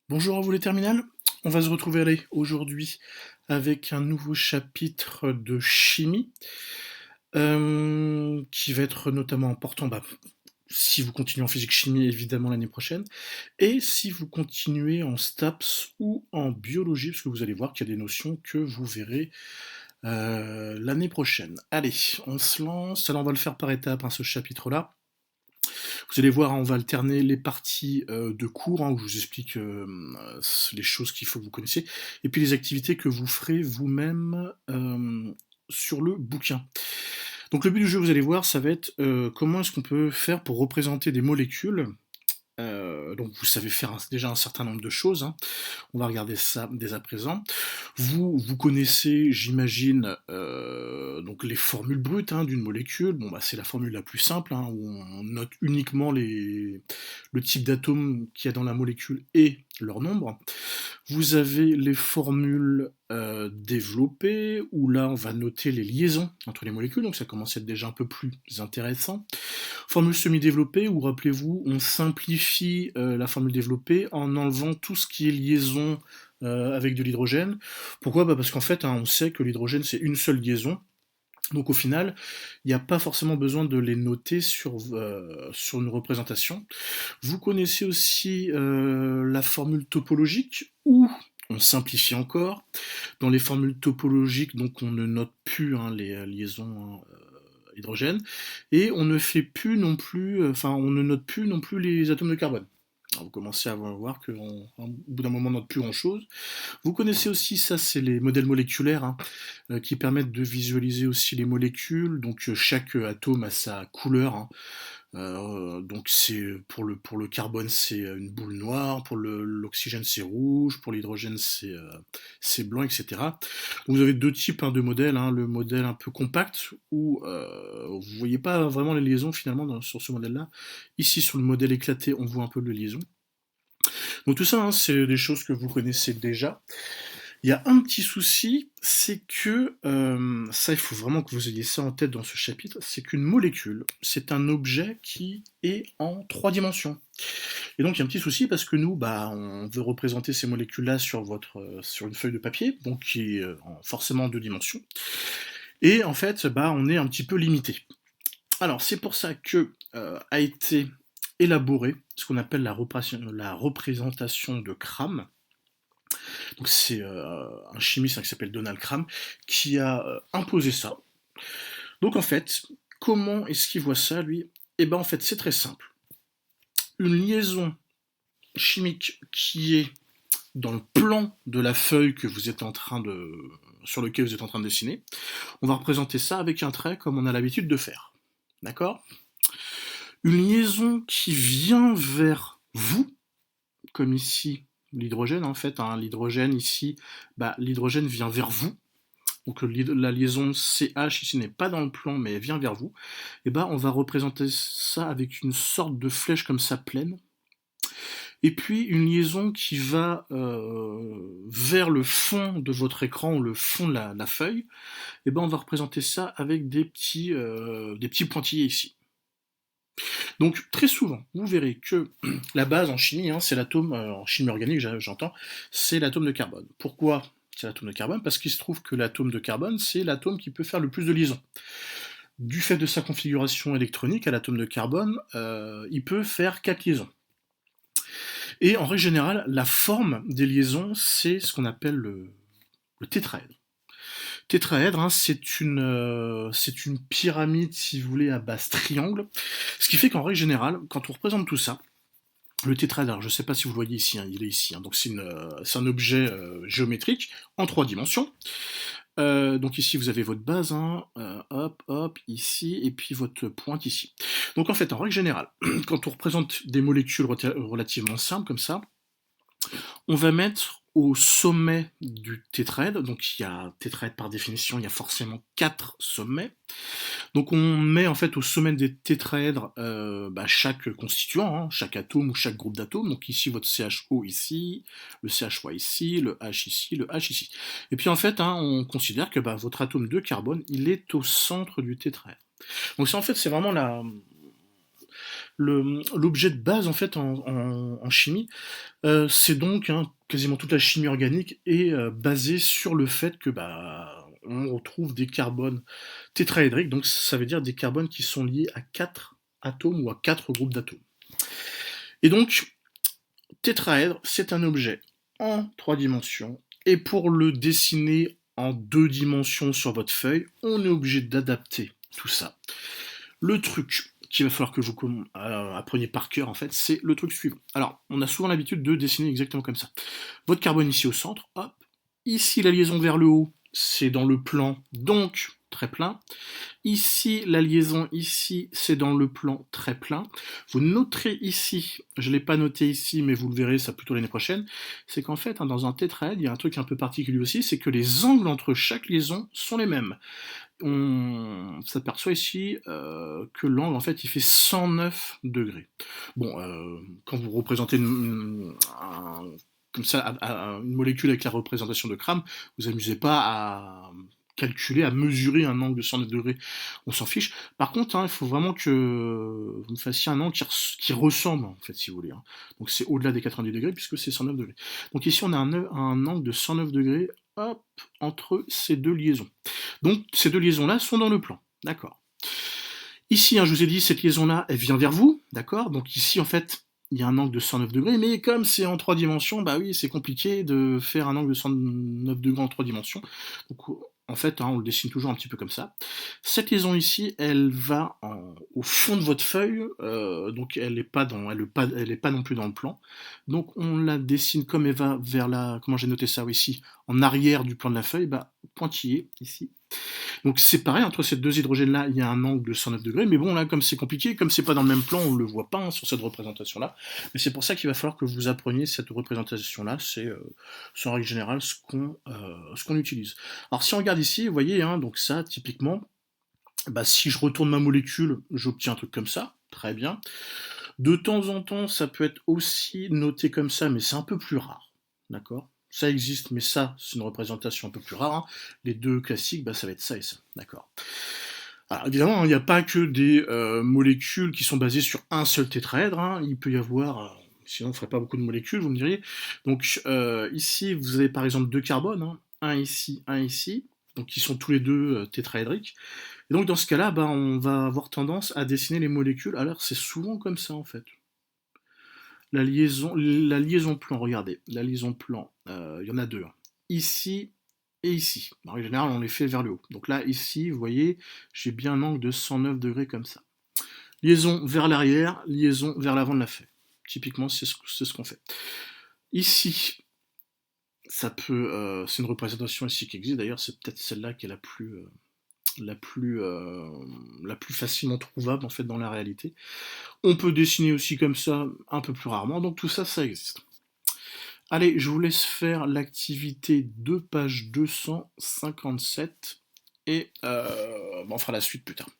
Bonjour à vous les terminales, on va se retrouver aujourd'hui avec un nouveau chapitre de chimie, qui va être notamment important, si vous continuez en physique-chimie évidemment l'année prochaine et si vous continuez en STAPS ou en biologie, parce que vous allez voir qu'il y a des notions que vous verrez, l'année prochaine. Allez, on se lance, alors on va le faire par étapes, hein, ce chapitre-là. Vous allez voir, hein, on va alterner les parties de cours, hein, où je vous explique les choses qu'il faut que vous connaissiez, et puis les activités que vous ferez vous-même sur le bouquin. Donc le but du jeu, vous allez voir, ça va être comment est-ce qu'on peut faire pour représenter des molécules. Donc vous savez faire déjà un certain nombre de choses, hein. On va regarder ça dès à présent. Vous connaissez, j'imagine, donc les formules brutes, hein, d'une molécule. Bon, c'est la formule la plus simple, hein, où on note uniquement le type d'atome qu'il y a dans la molécule et leur nombre. Vous avez les formules développées, où là on va noter les liaisons entre les molécules, donc ça commence à être déjà un peu plus intéressant. Formule semi-développée, où rappelez-vous, on simplifie la formule développée en enlevant tout ce qui est liaison avec de l'hydrogène. Pourquoi? Parce qu'en fait, hein, on sait que l'hydrogène c'est une seule liaison, donc au final, il n'y a pas forcément besoin de les noter sur une représentation. Vous connaissez aussi la formule topologique, où on simplifie encore. Dans les formules topologiques, donc on ne note plus, hein, les liaisons, hein, hydrogène, et on ne fait plus non plus, on ne note plus non plus les atomes de carbone. Alors vous commencez à voir qu'au bout d'un moment on note plus grand chose. Vous connaissez aussi, ça c'est les modèles moléculaires, hein, qui permettent de visualiser aussi les molécules. Donc chaque atome a sa couleur, hein. Donc c'est pour le carbone c'est une boule noire, pour l'oxygène c'est rouge, pour l'hydrogène c'est blanc, etc. Donc vous avez deux types, hein, de modèles, hein. Le modèle un peu compact où vous voyez pas vraiment les liaisons finalement sur ce modèle-là. Ici sur le modèle éclaté on voit un peu les liaisons. Donc tout ça, hein, c'est des choses que vous connaissez déjà. Il y a un petit souci, c'est que, ça il faut vraiment que vous ayez ça en tête dans ce chapitre, c'est qu'une molécule, c'est un objet qui est en 3 dimensions. Et donc il y a un petit souci parce que nous, on veut représenter ces molécules-là sur une feuille de papier, donc qui est forcément en 2 dimensions. Et en fait, on est un petit peu limité. Alors c'est pour ça que a été élaboré ce qu'on appelle la représentation de Cram. Donc c'est un chimiste, hein, qui s'appelle Donald Cram qui a imposé ça. Donc en fait, comment est-ce qu'il voit ça lui? Eh ben en fait c'est très simple. Une liaison chimique qui est dans le plan de la feuille sur lequel vous êtes en train de dessiner, on va représenter ça avec un trait comme on a l'habitude de faire. D'accord? Une liaison qui vient vers vous, comme ici l'hydrogène en fait, hein, l'hydrogène ici, l'hydrogène vient vers vous. Donc la liaison CH ici n'est pas dans le plan mais elle vient vers vous. Et on va représenter ça avec une sorte de flèche comme ça pleine. Et puis une liaison qui va vers le fond de votre écran, ou le fond de la feuille, on va représenter ça avec des petits pointillés ici. Donc très souvent, vous verrez que la base en chimie, hein, c'est l'atome, en chimie organique j'entends, c'est l'atome de carbone. Pourquoi c'est l'atome de carbone? Parce qu'il se trouve que l'atome de carbone, c'est l'atome qui peut faire le plus de liaisons. Du fait de sa configuration électronique à l'atome de carbone, il peut faire 4 liaisons. Et en règle générale, la forme des liaisons, c'est ce qu'on appelle le tétraèdre. Tétraèdre, hein, c'est une pyramide, si vous voulez, à base triangle. Ce qui fait qu'en règle générale, quand on représente tout ça, le tétraèdre, alors je ne sais pas si vous le voyez ici, hein, il est ici, hein, donc c'est un objet géométrique en 3 dimensions. Donc ici vous avez votre base, hein, hop, hop, ici, et puis votre pointe ici. Donc en fait, en règle générale, quand on représente des molécules relativement simples comme ça, on va mettre au sommet du tétraèdre, donc il y a tétraèdre par définition, il y a forcément 4 sommets. Donc on met en fait au sommet des tétraèdres chaque constituant, hein, chaque atome ou chaque groupe d'atomes. Donc ici votre CHO ici, le CH3 ici, le H ici, le H ici. Et puis en fait, hein, on considère que votre atome de carbone, il est au centre du tétraèdre. Donc c'est vraiment L'objet de base en fait en chimie, c'est donc, hein, quasiment toute la chimie organique est, basée sur le fait que, bah, on retrouve des carbones tétraédriques, donc ça veut dire des carbones qui sont liés à 4 atomes ou à 4 groupes d'atomes. Et donc, tétraèdre, c'est un objet en 3 dimensions, et pour le dessiner en 2 dimensions sur votre feuille, on est obligé d'adapter tout ça. Le truc qu'il va falloir que vous appreniez par cœur, en fait, c'est le truc suivant. Alors, on a souvent l'habitude de dessiner exactement comme ça. Votre carbone ici au centre, hop. Ici, la liaison vers le haut, c'est dans le plan, donc très plein. Ici, la liaison ici, c'est dans le plan très plein. Vous noterez ici, je ne l'ai pas noté ici, mais vous le verrez ça plutôt l'année prochaine, c'est qu'en fait, hein, dans un tétraèdre, il y a un truc un peu particulier aussi, c'est que les angles entre chaque liaison sont les mêmes. On s'aperçoit ici que l'angle, en fait, il fait 109 degrés. Bon, quand vous représentez comme ça, une molécule avec la représentation de Kram, vous amusez pas à calculer, à mesurer un angle de 109 degrés, on s'en fiche. Par contre, hein, il faut vraiment que vous me fassiez un angle qui ressemble, en fait, si vous voulez. Hein. Donc c'est au-delà des 90 degrés, puisque c'est 109 degrés. Donc ici, on a un angle de 109 degrés, hop, entre ces deux liaisons. Donc ces deux liaisons-là sont dans le plan, d'accord. Ici, hein, je vous ai dit, cette liaison-là, elle vient vers vous, d'accord. Donc ici, en fait, il y a un angle de 109 degrés, mais comme c'est en 3 dimensions, bah oui, c'est compliqué de faire un angle de 109 degrés en 3 dimensions. Donc en fait, hein, on le dessine toujours un petit peu comme ça. Cette liaison ici, elle va au fond de votre feuille, donc elle n'est pas, pas non plus dans le plan. Donc on la dessine comme elle va vers la, comment j'ai noté ça ici, en arrière du plan de la feuille, bah, pointillé ici. Donc c'est pareil, entre ces deux hydrogènes-là, il y a un angle de 109 degrés, mais bon, là, comme c'est compliqué, comme c'est pas dans le même plan, on ne le voit pas hein, sur cette représentation-là. Mais c'est pour ça qu'il va falloir que vous appreniez cette représentation-là, c'est en règle générale ce qu'on utilise. Alors si on regarde ici, vous voyez, hein, donc ça, typiquement, bah, si je retourne ma molécule, j'obtiens un truc comme ça, très bien. De temps en temps, ça peut être aussi noté comme ça, mais c'est un peu plus rare, d'accord. Ça existe, mais ça, c'est une représentation un peu plus rare. Hein. Les deux classiques, bah, ça va être ça et ça, d'accord. Alors évidemment, il n'y a pas que des molécules qui sont basées sur un seul tétraèdre. Hein. Il peut y avoir, sinon on ne ferait pas beaucoup de molécules, vous me diriez. Donc ici, vous avez par exemple deux carbones, hein. Un ici, donc qui sont tous les deux tétraédriques. Et donc dans ce cas-là, bah, on va avoir tendance à dessiner les molécules. Alors c'est souvent comme ça en fait. La liaison plan, regardez, la liaison plan, il y en a deux. Hein. Ici et ici. En général, on les fait vers le haut. Donc là, ici, vous voyez, j'ai bien un angle de 109 degrés comme ça. Liaison vers l'arrière, liaison vers l'avant de la feuille. Typiquement, c'est ce qu'on fait. Ici, c'est une représentation ici qui existe. D'ailleurs, c'est peut-être celle-là qui est la plus facilement trouvable en fait dans la réalité. On peut dessiner aussi comme ça un peu plus rarement, donc tout ça, ça existe. Allez, je vous laisse faire l'activité de page 257 et on fera la suite plus tard.